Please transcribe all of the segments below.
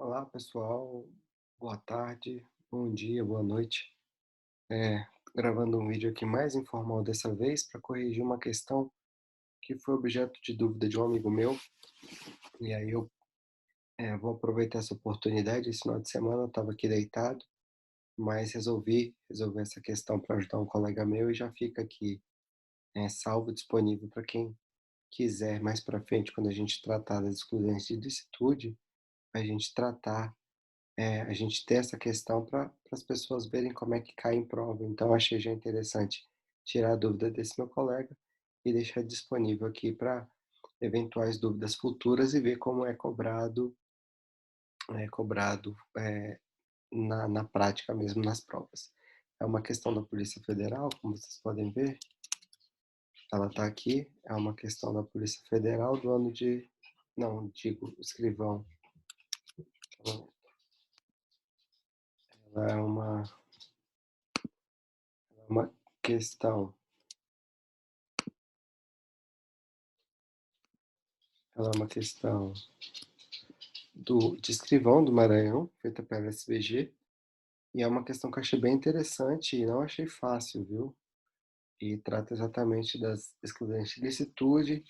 Olá, pessoal. Boa tarde, bom dia, boa noite. É, Gravando um vídeo aqui mais informal dessa vez para corrigir uma questão que foi objeto de dúvida de um amigo meu. E aí eu vou aproveitar essa oportunidade. Esse final de semana eu estava aqui deitado, mas resolvi resolver essa questão para ajudar um colega meu e já fica aqui salvo, disponível para quem quiser mais para frente, quando a gente tratar das excludentes de licitude, a gente tratar. A gente ter essa questão para as pessoas verem como é que cai em prova. Então achei já interessante tirar a dúvida desse meu colega e deixar disponível aqui para eventuais dúvidas futuras e ver como é cobrado na prática mesmo nas provas. É uma questão da Polícia Federal, como vocês podem ver, ela está aqui, é uma questão da Polícia Federal do ano de, não, digo, escrivão. Ela é uma questão ela é uma questão de escrivão do Maranhão, feita pela SBG, e é uma questão que eu achei bem interessante e não achei fácil, viu? E trata exatamente das excludentes de licitude,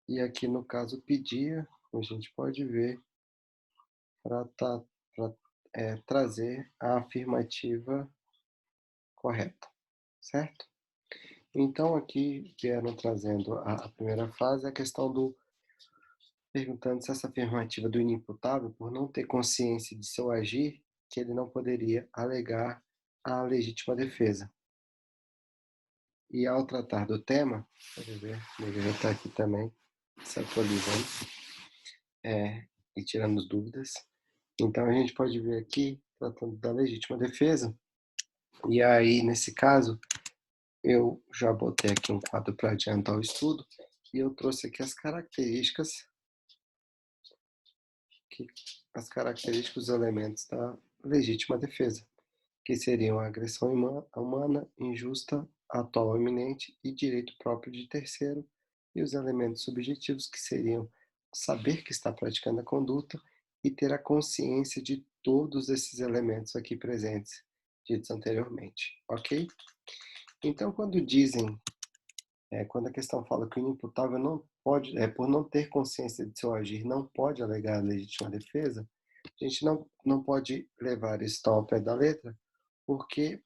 e aqui no caso pedia, como a gente pode ver, para trazer a afirmativa correta, certo? Então aqui vieram trazendo a primeira fase, a questão do perguntando se essa afirmativa do inimputável, por não ter consciência de seu agir, que ele não poderia alegar a legítima defesa. E ao tratar do tema, pode ver, ele já está aqui também, se atualizando, e tirando dúvidas. Então a gente pode ver aqui, tratando da legítima defesa, e aí nesse caso, eu já botei aqui um quadro para adiantar o estudo, e eu trouxe aqui que, as características, os elementos da legítima defesa, que seriam a agressão humana, injusta, atual ou iminente e direito próprio de terceiro, e os elementos subjetivos, que seriam saber que está praticando a conduta e ter a consciência de todos esses elementos aqui presentes, ditos anteriormente, ok? Então, quando a questão fala que o inimputável não pode, por não ter consciência de seu agir, não pode alegar a legítima defesa, a gente não pode levar isso tão ao pé da letra, porque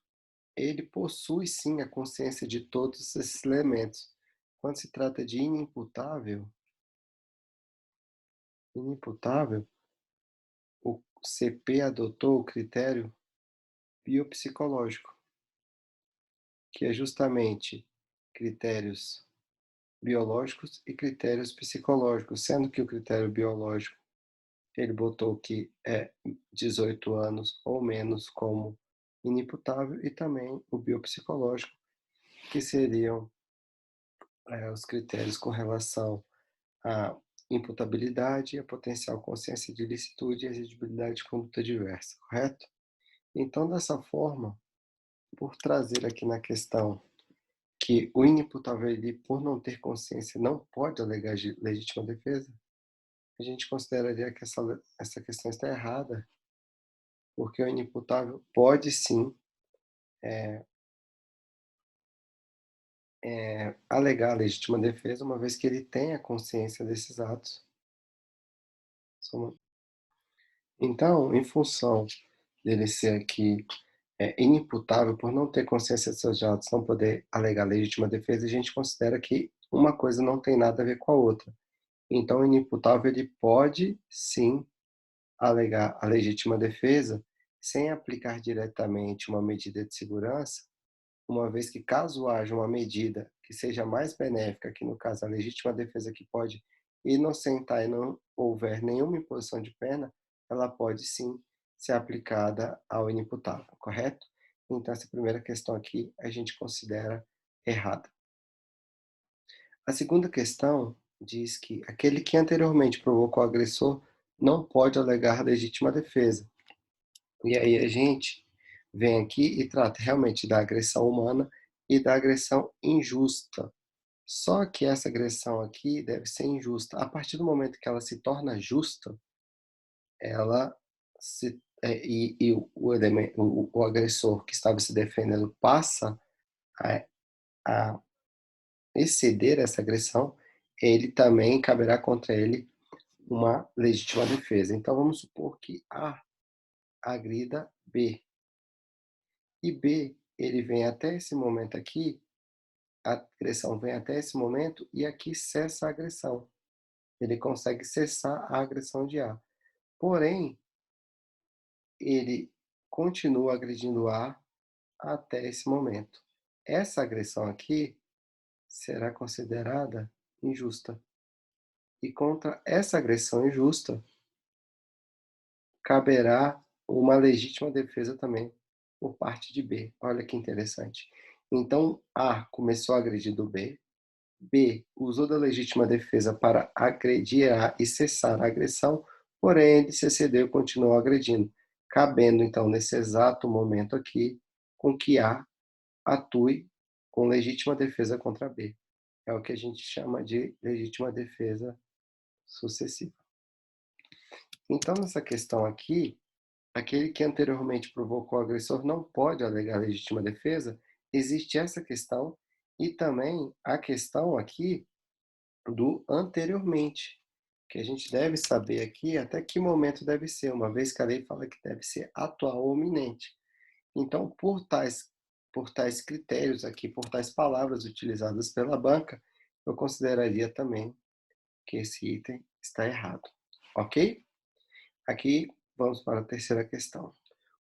ele possui sim a consciência de todos esses elementos. Quando se trata de inimputável, o CP adotou o critério biopsicológico, que é justamente critérios biológicos e critérios psicológicos, sendo que o critério biológico ele botou que é 18 anos ou menos como inimputável, e também o biopsicológico, que seriam os critérios com relação à imputabilidade, a potencial consciência de ilicitude e a exigibilidade de conduta diversa, correto? Então, dessa forma, por trazer aqui na questão que o inimputável, ele, por não ter consciência, não pode alegar legítima defesa, a gente consideraria que essa questão está errada, porque o inimputável pode sim alegar legítima defesa, uma vez que ele tenha consciência desses atos. Então, em função dele ser aqui inimputável, por não ter consciência de seus atos, não poder alegar legítima defesa, a gente considera que uma coisa não tem nada a ver com a outra. Então, o inimputável, ele pode sim alegar a legítima defesa sem aplicar diretamente uma medida de segurança, uma vez que, caso haja uma medida que seja mais benéfica, que no caso a legítima defesa, que pode inocentar e não houver nenhuma imposição de pena, ela pode sim ser aplicada ao inimputável, correto? Então essa primeira questão aqui a gente considera errada. A segunda questão diz que aquele que anteriormente provocou o agressor não pode alegar legítima defesa. E aí a gente vem aqui e trata realmente da agressão humana e da agressão injusta. Só que essa agressão aqui deve ser injusta. A partir do momento que ela se torna justa, ela o agressor que estava se defendendo passa a a exceder essa agressão, ele também caberá contra ele uma legítima defesa. Então vamos supor que A agrida B, e B, ele vem até esse momento aqui, a agressão vem até esse momento e aqui cessa a agressão. Ele consegue cessar a agressão de A. Porém, ele continua agredindo A até esse momento. Essa agressão aqui será considerada injusta. E contra essa agressão injusta, caberá uma legítima defesa também por parte de B. Olha que interessante. Então, A começou a agredir do B, B usou da legítima defesa para agredir A e cessar a agressão, porém ele se excedeu e continuou agredindo, cabendo então nesse exato momento aqui com que A atue com legítima defesa contra B. É o que a gente chama de legítima defesa sucessiva. Então, nessa questão aqui, aquele que anteriormente provocou o agressor não pode alegar legítima defesa. Existe essa questão e também a questão aqui do anteriormente, que a gente deve saber aqui até que momento deve ser, uma vez que a lei fala que deve ser atual ou iminente. Então, por tais critérios aqui, por tais palavras utilizadas pela banca, eu consideraria também que esse item está errado. Ok? Aqui vamos para a terceira questão.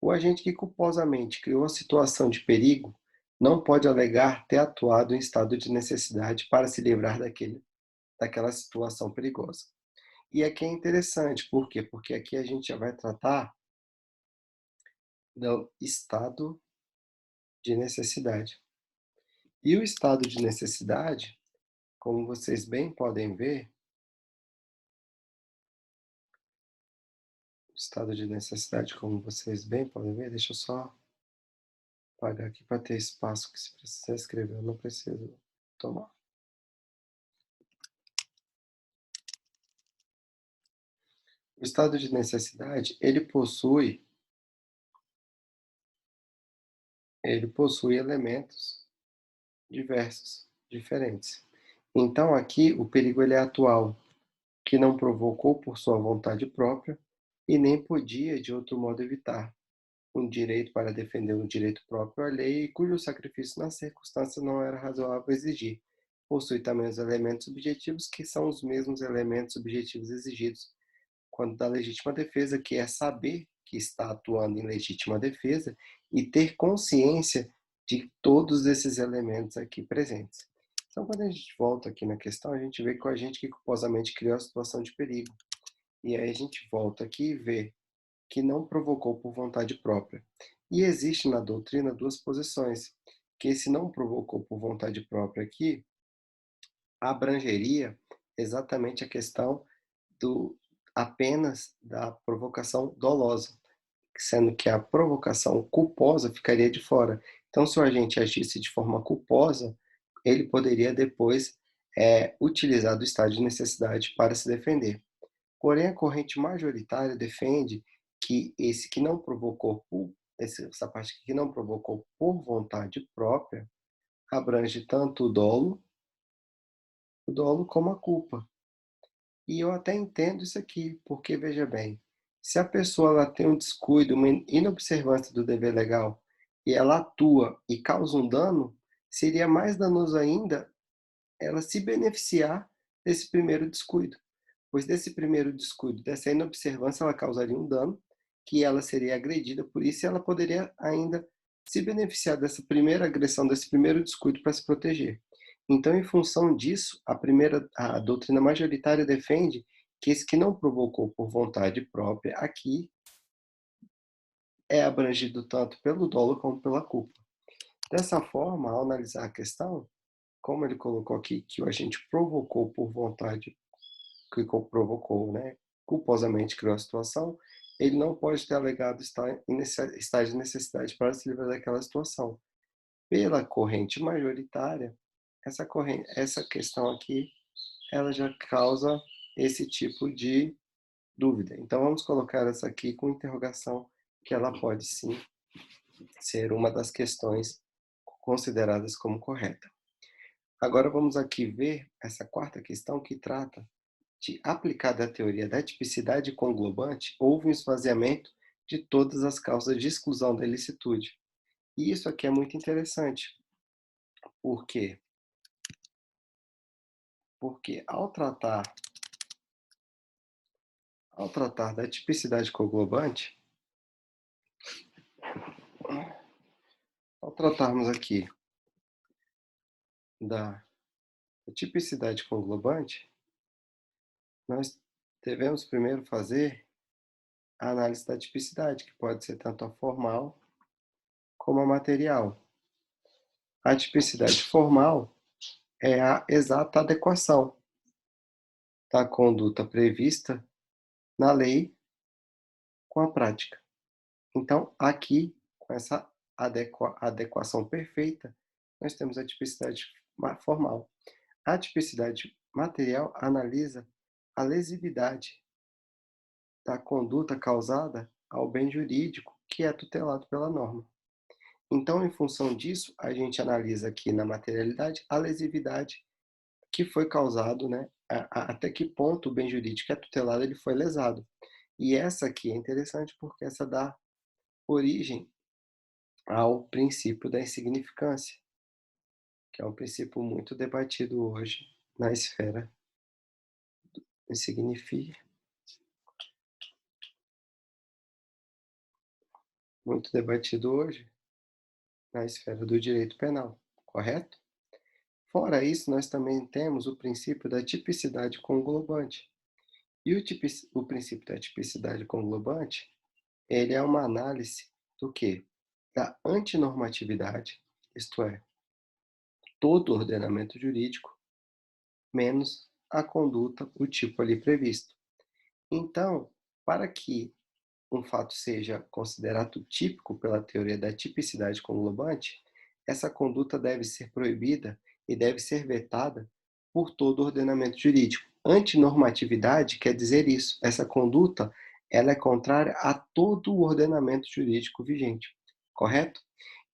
O agente que culposamente criou a situação de perigo não pode alegar ter atuado em estado de necessidade para se livrar daquela situação perigosa. E aqui é interessante, por quê? Porque aqui a gente já vai tratar do estado de necessidade. E o estado de necessidade, como vocês bem podem ver, deixa eu só apagar aqui para ter espaço, que se precisar escrever, eu não preciso tomar. O estado de necessidade, ele possui elementos diversos, diferentes. Então aqui o perigo ele é atual, que não provocou por sua vontade própria e nem podia de outro modo evitar. Um direito para defender um direito próprio à lei e cujo sacrifício nas circunstâncias não era razoável exigir. Possui também os elementos subjetivos, que são os mesmos elementos subjetivos exigidos quando da legítima defesa, que é saber que está atuando em legítima defesa e ter consciência de todos esses elementos aqui presentes. Então, quando a gente volta aqui na questão, a gente vê que o agente que culposamente criou a situação de perigo. E aí a gente volta aqui e vê que não provocou por vontade própria. E existe na doutrina duas posições, que esse não provocou por vontade própria aqui abrangeria exatamente a questão do apenas da provocação dolosa, sendo que a provocação culposa ficaria de fora. Então, se o agente agisse de forma culposa, ele poderia depois utilizar do estado de necessidade para se defender. Porém, a corrente majoritária defende que esse que não provocou essa parte que não provocou por vontade própria abrange tanto o dolo como a culpa. E eu até entendo isso aqui, porque veja bem, se a pessoa ela tem um descuido, uma inobservância do dever legal, e ela atua e causa um dano, seria mais danoso ainda ela se beneficiar desse primeiro descuido. Pois desse primeiro descuido, dessa inobservância, ela causaria um dano, que ela seria agredida por isso, e ela poderia ainda se beneficiar dessa primeira agressão, desse primeiro descuido para se proteger. Então, em função disso, a doutrina majoritária defende que esse que não provocou por vontade própria aqui é abrangido tanto pelo dolo como pela culpa. Dessa forma, ao analisar a questão, como ele colocou aqui que o agente provocou por vontade, que provocou, né, culposamente criou a situação, ele não pode ter alegado estar de necessidade para se livrar daquela situação. Pela corrente majoritária, essa questão aqui, ela já causa esse tipo de dúvida. Então vamos colocar essa aqui com interrogação, que ela pode sim ser uma das questões consideradas como correta. Agora vamos aqui ver essa quarta questão que trata de aplicada a teoria da tipicidade conglobante, houve um esvaziamento de todas as causas de exclusão da ilicitude. E isso aqui é muito interessante. Por quê? Porque ao tratar da tipicidade conglobante, ao tratarmos aqui da tipicidade conglobante, nós devemos primeiro fazer a análise da tipicidade, que pode ser tanto a formal como a material. A tipicidade formal é a exata adequação da conduta prevista na lei com a prática. Então, aqui, com essa adequação perfeita, nós temos a tipicidade formal. A tipicidade material analisa a lesividade da conduta causada ao bem jurídico que é tutelado pela norma. Então, em função disso, a gente analisa aqui na materialidade a lesividade que foi causado, né, até que ponto o bem jurídico que é tutelado ele foi lesado. E essa aqui é interessante porque essa dá origem ao princípio da insignificância, que é um princípio muito debatido hoje na esfera insignifica, muito debatido hoje na esfera do direito penal, correto? Fora isso, nós também temos o princípio da tipicidade conglobante. E o princípio da tipicidade conglobante, ele é uma análise do quê? Da antinormatividade, isto é, todo ordenamento jurídico, menos a conduta, o tipo ali previsto. Então, para que um fato seja considerado típico pela teoria da tipicidade conglobante, essa conduta deve ser proibida e deve ser vetada por todo o ordenamento jurídico. Antinormatividade quer dizer isso. Essa conduta ela é contrária a todo o ordenamento jurídico vigente, correto?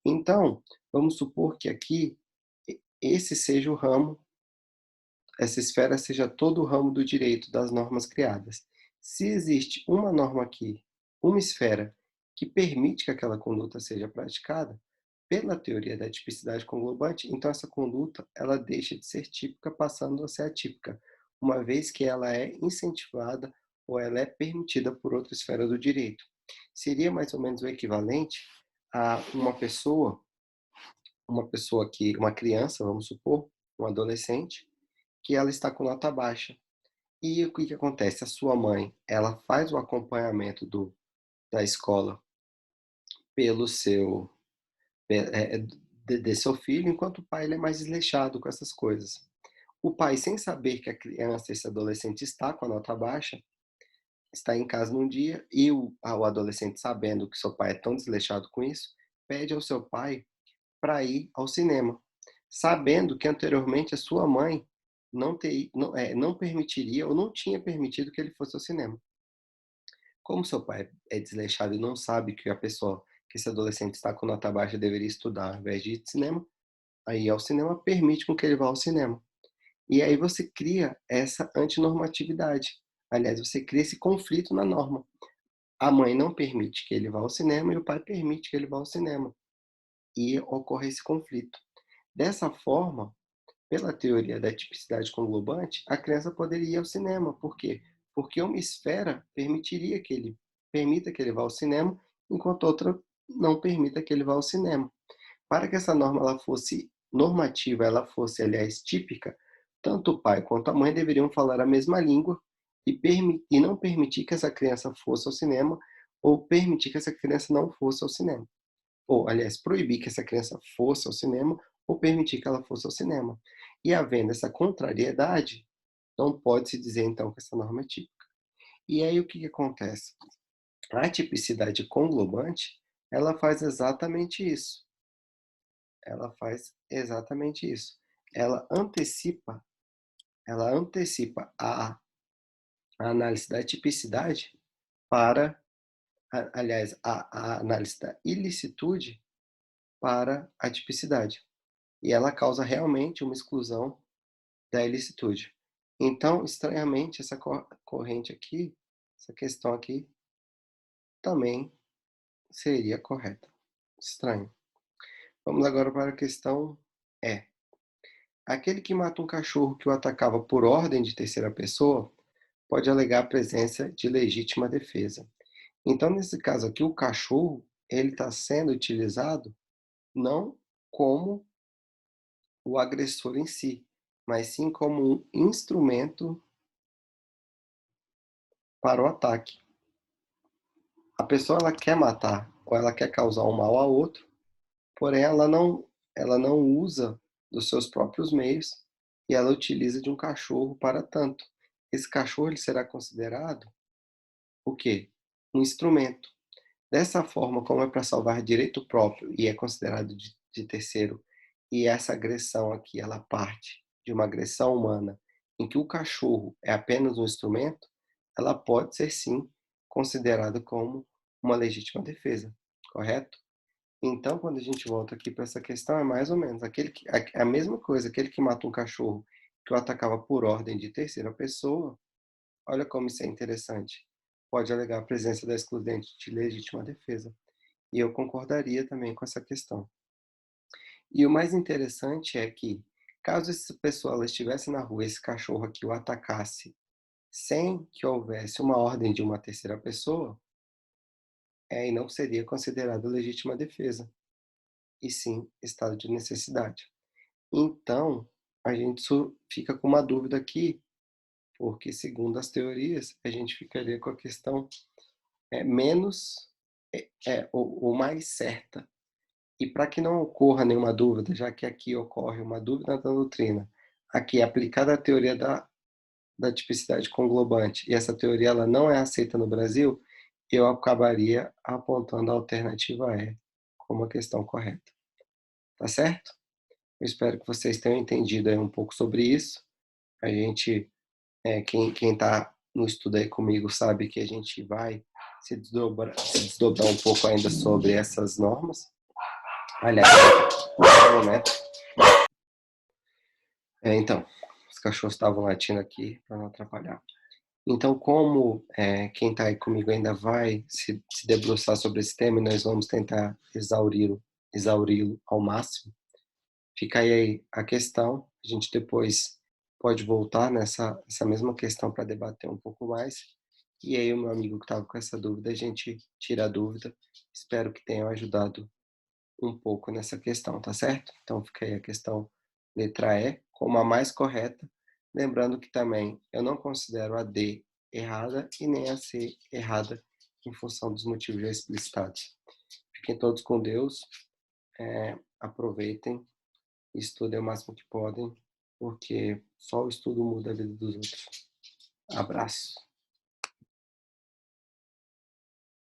Então, vamos supor que aqui esse seja o ramo, essa esfera seja todo o ramo do direito das normas criadas. Se existe uma norma aqui, uma esfera, que permite que aquela conduta seja praticada, pela teoria da tipicidade conglobante, então essa conduta ela deixa de ser típica, passando a ser atípica, uma vez que ela é incentivada ou ela é permitida por outra esfera do direito. Seria mais ou menos o equivalente a uma pessoa que, uma criança, vamos supor, um adolescente, que ela está com nota baixa. E o que que acontece? A sua mãe, ela faz o acompanhamento da escola pelo seu, de seu filho, enquanto o pai ele é mais desleixado com essas coisas. O pai, sem saber que a criança, esse adolescente está com a nota baixa, está em casa num dia e o adolescente, sabendo que seu pai é tão desleixado com isso, pede ao seu pai para ir ao cinema, sabendo que anteriormente a sua mãe não permitiria ou não tinha permitido que ele fosse ao cinema. Como seu pai é desleixado e não sabe que esse adolescente está com nota baixa deveria estudar ao invés de ir ao cinema, aí ao cinema permite com que ele vá ao cinema. E aí você cria essa antinormatividade. Aliás, você cria esse conflito na norma. A mãe não permite que ele vá ao cinema e o pai permite que ele vá ao cinema. E ocorre esse conflito. Dessa forma, pela teoria da tipicidade conglobante, a criança poderia ir ao cinema. Por quê? Porque uma esfera permita que ele vá ao cinema, enquanto outra não permita que ele vá ao cinema. Para que essa norma ela fosse normativa, ela fosse, aliás, típica, tanto o pai quanto a mãe deveriam falar a mesma língua e não permitir que essa criança fosse ao cinema ou permitir que essa criança não fosse ao cinema. Ou, aliás, proibir que essa criança fosse ao cinema ou permitir que ela fosse ao cinema. E havendo essa contrariedade, não pode-se dizer então que essa norma é típica. E aí o que que acontece? A tipicidade conglobante, ela faz exatamente isso. Ela faz exatamente isso. Ela antecipa, ela antecipa a análise da tipicidade para, aliás, a análise da ilicitude para a tipicidade. E ela causa realmente uma exclusão da ilicitude. Então, estranhamente, essa corrente aqui, essa questão aqui, também seria correta. Estranho. Vamos agora para a questão E. Aquele que mata um cachorro que o atacava por ordem de terceira pessoa pode alegar a presença de legítima defesa. Então, nesse caso aqui, o cachorro ele está sendo utilizado não como o agressor em si, mas sim como um instrumento para o ataque. A pessoa ela quer matar ou ela quer causar um mal a outro, porém ela não usa dos seus próprios meios e ela utiliza de um cachorro para tanto. Esse cachorro ele será considerado o quê? Um instrumento. Dessa forma, como é para salvar direito próprio e é considerado de terceiro, e essa agressão aqui ela parte de uma agressão humana, em que o cachorro é apenas um instrumento, ela pode ser sim considerada como uma legítima defesa, correto? Então, quando a gente volta aqui para essa questão, é mais ou menos aquele que, a mesma coisa, aquele que mata um cachorro que o atacava por ordem de terceira pessoa, olha como isso é interessante. Pode alegar a presença da excludente de legítima defesa. E eu concordaria também com essa questão. E o mais interessante é que, caso essa pessoa ela estivesse na rua, esse cachorro aqui o atacasse, sem que houvesse uma ordem de uma terceira pessoa, e não seria considerado legítima defesa, e sim estado de necessidade. Então, a gente fica com uma dúvida aqui, porque segundo as teorias, a gente ficaria com a questão menos ou mais certa. E para que não ocorra nenhuma dúvida, já que aqui ocorre uma dúvida da doutrina, aqui é aplicada a teoria da tipicidade conglobante, e essa teoria ela não é aceita no Brasil, eu acabaria apontando a alternativa E como a questão correta. Tá certo? Eu espero que vocês tenham entendido aí um pouco sobre isso. A gente, quem está no estudo aí comigo sabe que a gente vai se desdobrar um pouco ainda sobre essas normas. Aliás, um momento. Então, os cachorros estavam latindo aqui para não atrapalhar. Então, como quem está aí comigo ainda vai se debruçar sobre esse tema, e nós vamos tentar exauri-lo ao máximo, fica aí a questão. A gente depois pode voltar nessa essa mesma questão para debater um pouco mais. E aí, o meu amigo que estava com essa dúvida, a gente tira a dúvida. Espero que tenham ajudado um pouco nessa questão, tá certo? Então fica aí a questão letra E como a mais correta, lembrando que também eu não considero a D errada e nem a C errada em função dos motivos já explicitados. Fiquem todos com Deus, aproveitem, estudem o máximo que podem, porque só o estudo muda a vida dos outros. Abraço.